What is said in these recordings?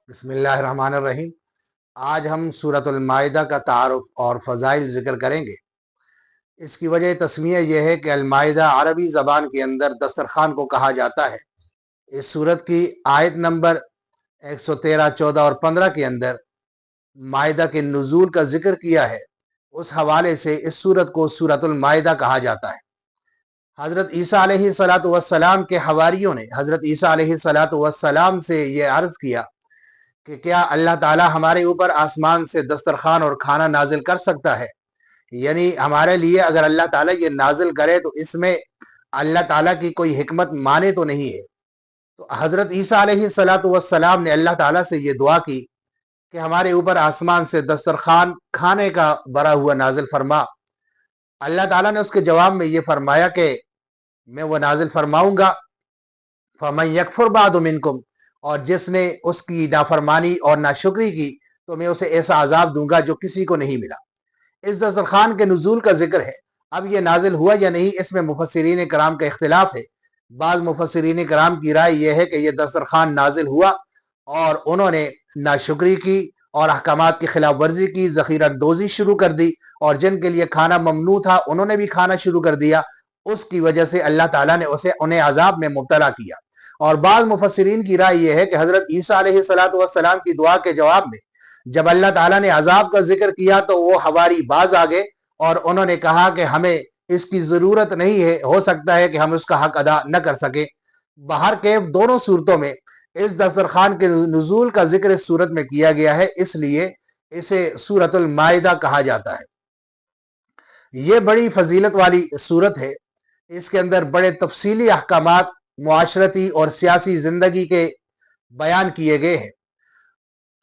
بسم اللہ الرحمن الرحیم۔ آج ہم سورۃ المائدہ کا تعارف اور فضائل ذکر کریں گے۔ اس کی وجہ تسمیہ یہ ہے کہ المائدہ عربی زبان کے اندر دسترخوان کو کہا جاتا ہے۔ اس سورت کی آیت نمبر 113، 14 اور 15 کے اندر مائدہ کے نزول کا ذکر کیا ہے۔ اس حوالے سے اس سورت کو سورۃ المائدہ کہا جاتا ہے۔ حضرت عیسیٰ علیہ السلام کے حواریوں نے حضرت عیسیٰ علیہ السلام سے یہ عرض کیا کہ کیا اللہ تعالی ہمارے اوپر آسمان سے دسترخوان اور کھانا نازل کر سکتا ہے؟ یعنی ہمارے لیے اگر اللہ تعالیٰ یہ نازل کرے تو اس میں اللہ تعالیٰ کی کوئی حکمت مانے تو نہیں ہے۔ تو حضرت عیسیٰ علیہ السلام نے اللہ تعالیٰ سے یہ دعا کی کہ ہمارے اوپر آسمان سے دسترخوان کھانے کا بڑا ہوا نازل فرما۔ اللہ تعالیٰ نے اس کے جواب میں یہ فرمایا کہ میں وہ نازل فرماؤں گا، فَمَن يَكْفُرْ بَعْدُ مِنْكُمْ، اور جس نے اس کی نافرمانی اور ناشکری کی تو میں اسے ایسا عذاب دوں گا جو کسی کو نہیں ملا۔ اس دسترخوان کے نزول کا ذکر ہے۔ اب یہ نازل ہوا یا نہیں، اس میں مفسرین کرام کا اختلاف ہے۔ بعض مفسرین کرام کی رائے یہ ہے کہ یہ دسترخوان نازل ہوا اور انہوں نے ناشکری کی اور احکامات کی خلاف ورزی کی، ذخیرہ دوزی شروع کر دی، اور جن کے لیے کھانا ممنوع تھا انہوں نے بھی کھانا شروع کر دیا۔ اس کی وجہ سے اللہ تعالیٰ نے انہیں عذاب میں مبتلا کیا۔ اور بعض مفسرین کی رائے یہ ہے کہ حضرت عیسیٰ علیہ السلام کی دعا کے جواب میں جب اللہ تعالیٰ نے عذاب کا ذکر کیا تو وہ حواری باز آگے اور انہوں نے کہا کہ ہمیں اس کی ضرورت نہیں ہے، ہو سکتا ہے کہ ہم اس کا حق ادا نہ کر سکیں۔ بہرکیف دونوں صورتوں میں اس دسترخوان کے نزول کا ذکر اس صورت میں کیا گیا ہے، اس لیے اسے سورۃ المائدہ کہا جاتا ہے۔ یہ بڑی فضیلت والی صورت ہے۔ اس کے اندر بڑے تفصیلی احکامات معاشرتی اور سیاسی زندگی کے بیان کیے گئے ہیں۔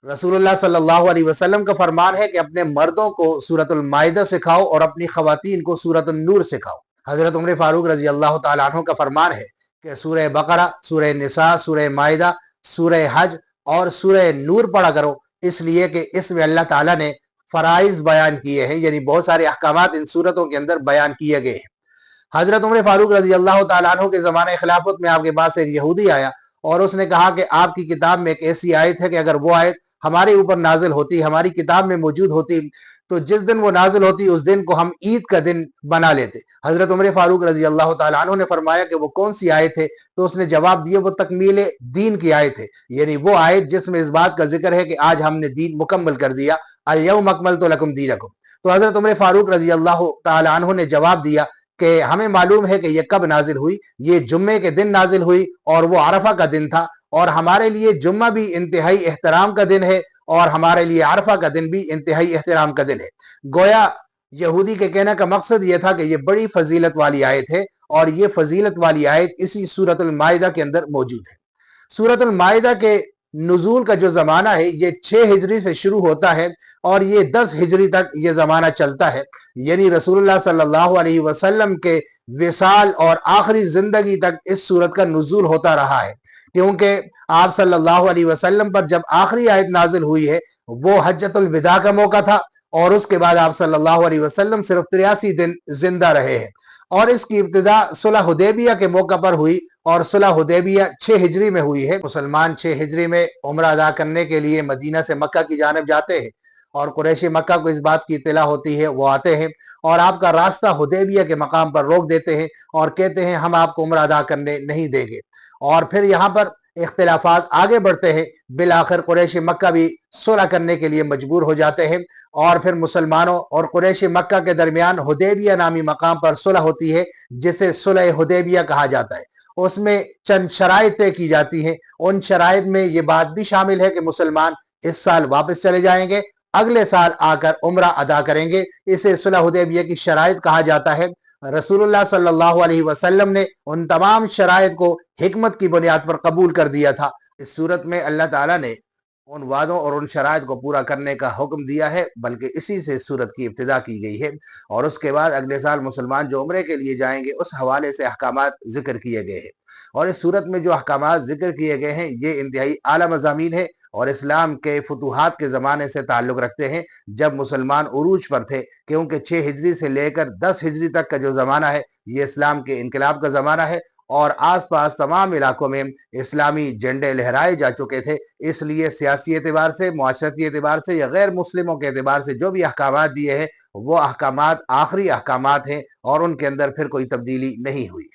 رسول اللہ صلی اللہ علیہ وسلم کا فرمان ہے کہ اپنے مردوں کو سورۃ المائدہ سکھاؤ اور اپنی خواتین کو سورۃ النور سکھاؤ۔ حضرت عمر فاروق رضی اللہ تعالیٰ عنہ کا فرمان ہے کہ سورہ بقرہ، سورہ نساء، سورہ مائدہ، سورہ حج اور سورہ نور پڑھا کرو، اس لیے کہ اس میں اللہ تعالیٰ نے فرائض بیان کیے ہیں، یعنی بہت سارے احکامات ان صورتوں کے اندر بیان کیے گئے ہیں۔ حضرت عمر فاروق رضی اللہ تعالیٰ عنہ کے زمانہ خلافت میں آپ کے پاس ایک یہودی آیا اور اس نے کہا کہ آپ کی کتاب میں ایک ایسی آیت ہے کہ اگر وہ آیت ہمارے اوپر نازل ہوتی، ہماری کتاب میں موجود ہوتی، تو جس دن وہ نازل ہوتی اس دن کو ہم عید کا دن بنا لیتے۔ حضرت عمر فاروق رضی اللہ تعالیٰ عنہ نے فرمایا کہ وہ کون سی آیت ہے؟ تو اس نے جواب دیا وہ تکمیل دین کی آیت ہے، یعنی وہ آیت جس میں اس بات کا ذکر ہے کہ آج ہم نے دین مکمل کر دیا، الیوم اکملت لکم دینکم۔ تو حضرت عمر فاروق رضی اللہ تعالیٰ عنہ نے جواب دیا کہ ہمیں معلوم ہے کہ یہ کب نازل ہوئی، یہ جمعے کے دن نازل ہوئی اور وہ عرفہ کا دن تھا، اور ہمارے لیے جمعہ بھی انتہائی احترام کا دن ہے اور ہمارے لیے عرفہ کا دن بھی انتہائی احترام کا دن ہے۔ گویا یہودی کے کہنے کا مقصد یہ تھا کہ یہ بڑی فضیلت والی آیت ہے، اور یہ فضیلت والی آیت اسی سورۃ المائدہ کے اندر موجود ہے۔ سورۃ المائدہ کے نزول کا جو زمانہ ہے یہ 6 ہجری سے شروع ہوتا ہے اور یہ 10 ہجری تک یہ زمانہ چلتا ہے، یعنی رسول اللہ صلی اللہ علیہ وسلم کے وصال اور آخری زندگی تک اس سورت کا نزول ہوتا رہا ہے، کیونکہ آپ صلی اللہ علیہ وسلم پر جب آخری آیت نازل ہوئی ہے وہ حجۃ الوداع کا موقع تھا، اور اس کے بعد آپ صلی اللہ علیہ وسلم صرف 83 دن زندہ رہے ہیں، اور اس کی ابتدا صلح حدیبیہ کے موقع پر ہوئی، اور صلح حدیبیہ 6 ہجری میں ہوئی ہے۔ مسلمان 6 ہجری میں عمرہ ادا کرنے کے لیے مدینہ سے مکہ کی جانب جاتے ہیں، اور قریش مکہ کو اس بات کی اطلاع ہوتی ہے، وہ آتے ہیں اور آپ کا راستہ حدیبیہ کے مقام پر روک دیتے ہیں اور کہتے ہیں ہم آپ کو عمرہ ادا کرنے نہیں دیں گے، اور پھر یہاں پر اختلافات آگے بڑھتے ہیں۔ بالآخر قریش مکہ بھی صلح کرنے کے لیے مجبور ہو جاتے ہیں، اور پھر مسلمانوں اور قریش مکہ کے درمیان حدیبیہ نامی مقام پر صلح ہوتی ہے، جسے صلح حدیبیہ کہا جاتا ہے۔ اس میں چند شرائط طے کی جاتی ہیں، ان شرائط میں یہ بات بھی شامل ہے کہ مسلمان اس سال واپس چلے جائیں گے، اگلے سال آ کر عمرہ ادا کریں گے، اسے صلح حدیبیہ کی شرائط کہا جاتا ہے۔ رسول اللہ صلی اللہ علیہ وسلم نے ان تمام شرائط کو حکمت کی بنیاد پر قبول کر دیا تھا۔ اس صورت میں اللہ تعالیٰ نے ان وعدوں اور ان شرائط کو پورا کرنے کا حکم دیا ہے، بلکہ اسی سے صورت کی ابتدا کی گئی ہے، اور اس کے بعد اگلے سال مسلمان جو عمرے کے لیے جائیں گے اس حوالے سے احکامات ذکر کیے گئے ہیں۔ اور اس صورت میں جو احکامات ذکر کیے گئے ہیں یہ انتہائی اعلیٰ مضامین ہے اور اسلام کے فتوحات کے زمانے سے تعلق رکھتے ہیں، جب مسلمان عروج پر تھے، کیونکہ 6 ہجری سے لے کر 10 ہجری تک کا جو زمانہ ہے یہ اسلام کے انقلاب کا زمانہ ہے، اور آس پاس تمام علاقوں میں اسلامی جھنڈے لہرائے جا چکے تھے، اس لیے سیاسی اعتبار سے، معاشرتی اعتبار سے یا غیر مسلموں کے اعتبار سے جو بھی احکامات دیے ہیں وہ احکامات آخری احکامات ہیں اور ان کے اندر پھر کوئی تبدیلی نہیں ہوئی۔